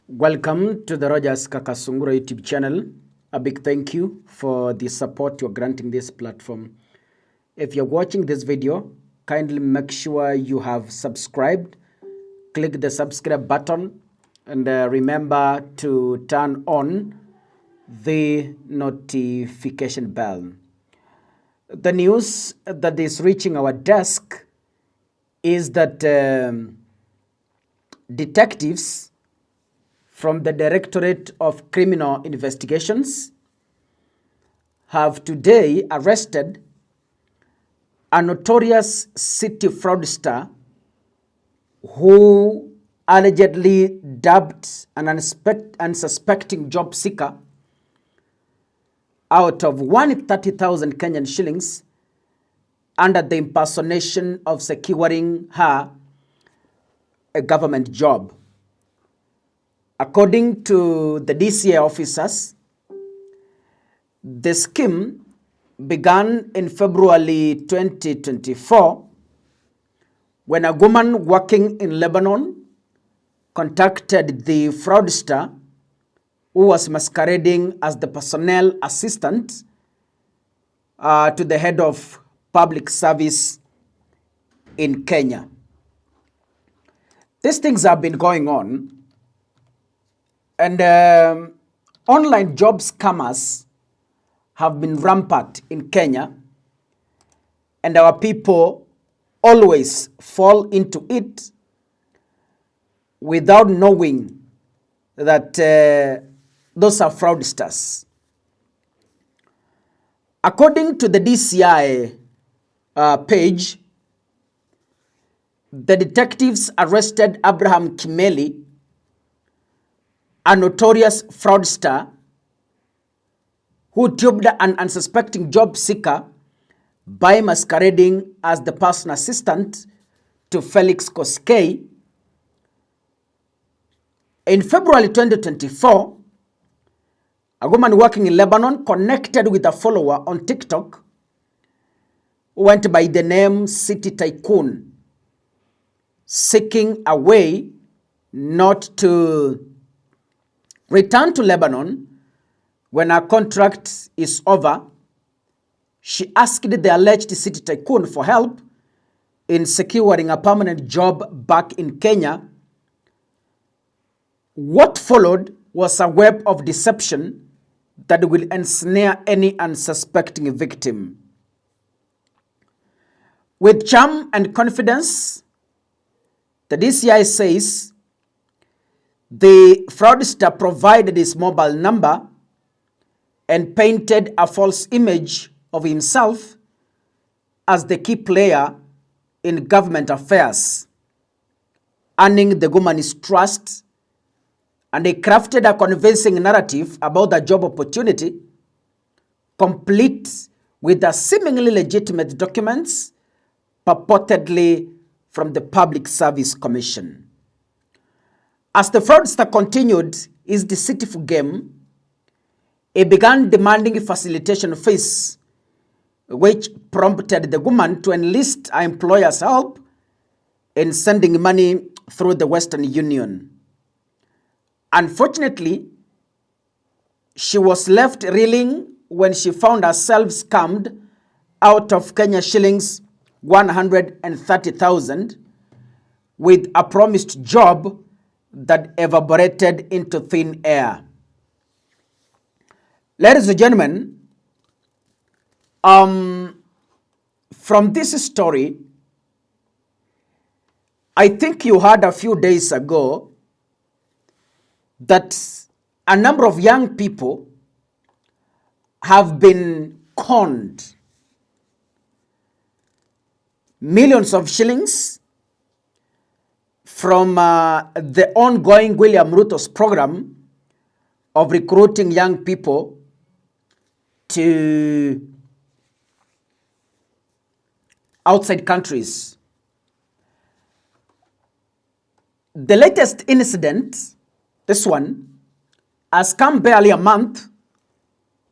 Welcome to the Rogers Kakasungura YouTube channel. A big thank you for the support you're granting this platform. If you're watching this video, kindly make sure you have subscribed. Click the subscribe button and remember to turn on the notification bell. The news that is reaching our desk is that detectives from the Directorate of Criminal Investigations have today arrested a notorious city fraudster who allegedly dubbed an unsuspecting job seeker out of 130,000 Kenyan shillings under the impersonation of securing her a government job. According to the DCI officers, the scheme began in February 2024 when a woman working in Lebanon contacted the fraudster who was masquerading as the personnel assistant to the head of public service in Kenya. These things have been going on. And online job scammers have been rampant in Kenya, and our people always fall into it without knowing that those are fraudsters. According to the DCI page, the detectives arrested Abraham Kimeli, a notorious fraudster who duped an unsuspecting job seeker by masquerading as the personal assistant to Felix Koskei. In February 2024, a woman working in Lebanon connected with a follower on TikTok who went by the name City Tycoon, seeking a way not to return to Lebanon when her contract is over. She asked the alleged city tycoon for help in securing a permanent job back in Kenya. What followed was a web of deception that will ensnare any unsuspecting victim. With charm and confidence, the DCI says the fraudster provided his mobile number and painted a false image of himself as the key player in government affairs, earning the woman's trust, and he crafted a convincing narrative about the job opportunity, complete with the seemingly legitimate documents purportedly from the Public Service Commission. As the fraudster continued his deceitful game, he began demanding facilitation fees, which prompted the woman to enlist her employer's help in sending money through the Western Union. Unfortunately, she was left reeling when she found herself scammed out of Kenya shillings 130,000 with a promised job that evaporated into thin air. Ladies and gentlemen, from this story, I think you heard a few days ago that a number of young people have been conned. Millions of shillings from the ongoing William Ruto's program of recruiting young people to outside countries. The latest incident, this one, has come barely a month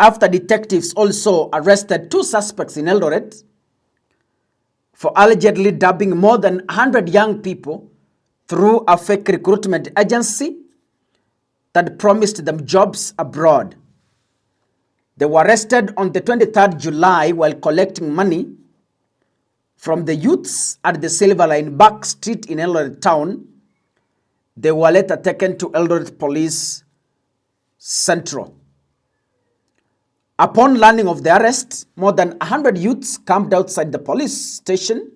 after detectives also arrested two suspects in Eldoret for allegedly dubbing more than 100 young people through a fake recruitment agency that promised them jobs abroad. They were arrested on the 23rd July while collecting money from the youths at the Silver Line Back Street in Eldoret Town. They were later taken to Eldoret Police Central. Upon learning of the arrest, more than 100 youths camped outside the police station,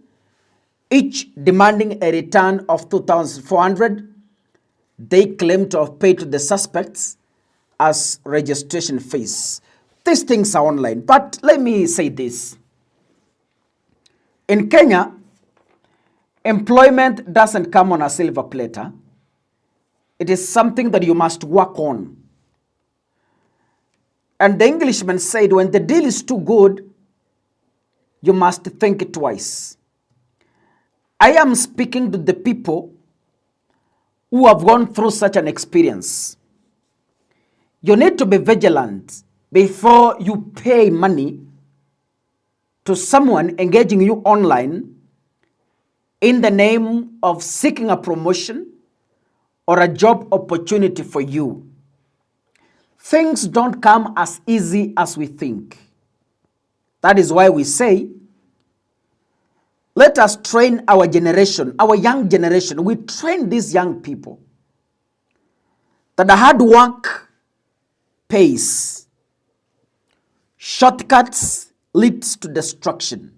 each demanding a return of 2,400 they claim to have paid to the suspects as registration fees. These things are online, but let me say this. In Kenya, employment doesn't come on a silver platter. It is something that you must work on. And the Englishman said, when the deal is too good, you must think twice. I am speaking to the people who have gone through such an experience. You need to be vigilant before you pay money to someone engaging you online in the name of seeking a promotion or a job opportunity for you. Things don't come as easy as we think. That is why we say, let us train our generation, our young generation. We train these young people that the hard work pays. Shortcuts leads to destruction.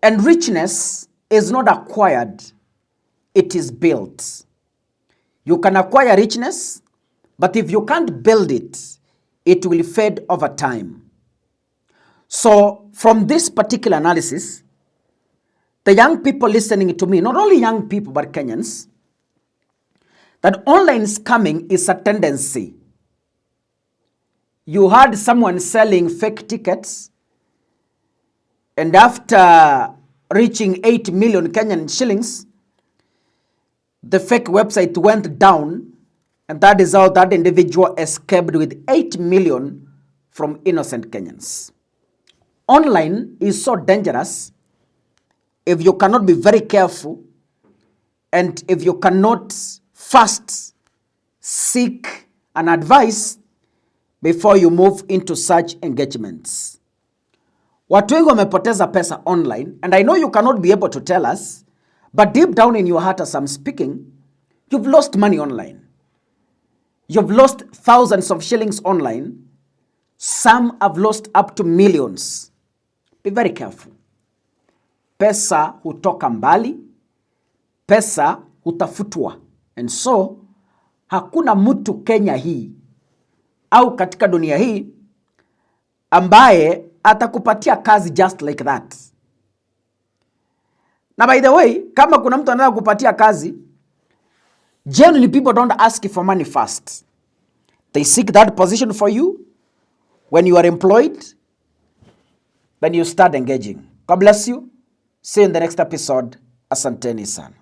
And richness is not acquired, it is built. You can acquire richness, but if you can't build it, it will fade over time. So from this particular analysis, the young people listening to me, not only young people, but Kenyans, that online scamming is a tendency. You heard someone selling fake tickets, and after reaching 8 million Kenyan shillings, the fake website went down, and that is how that individual escaped with 8 million from innocent Kenyans. Online is so dangerous if you cannot be very careful and if you cannot first seek an advice before you move into such engagements. Watu wengi wamepoteza pesa online, and I know you cannot be able to tell us, but deep down in your heart as I'm speaking, you've lost money online. You've lost thousands of shillings online. Some have lost up to millions. Be very careful. Pesa hutoka mbali, pesa hutafutwa. And so, hakuna mtu Kenya hii au katika dunia hii ambaye atakupatia kazi just like that. Na by the way, kama kuna mtu anataka kupatia kazi, generally people don't ask for money first. They seek that position for you. When you are employed, then you start engaging. God bless you. See you in the next episode. Asanteni sana.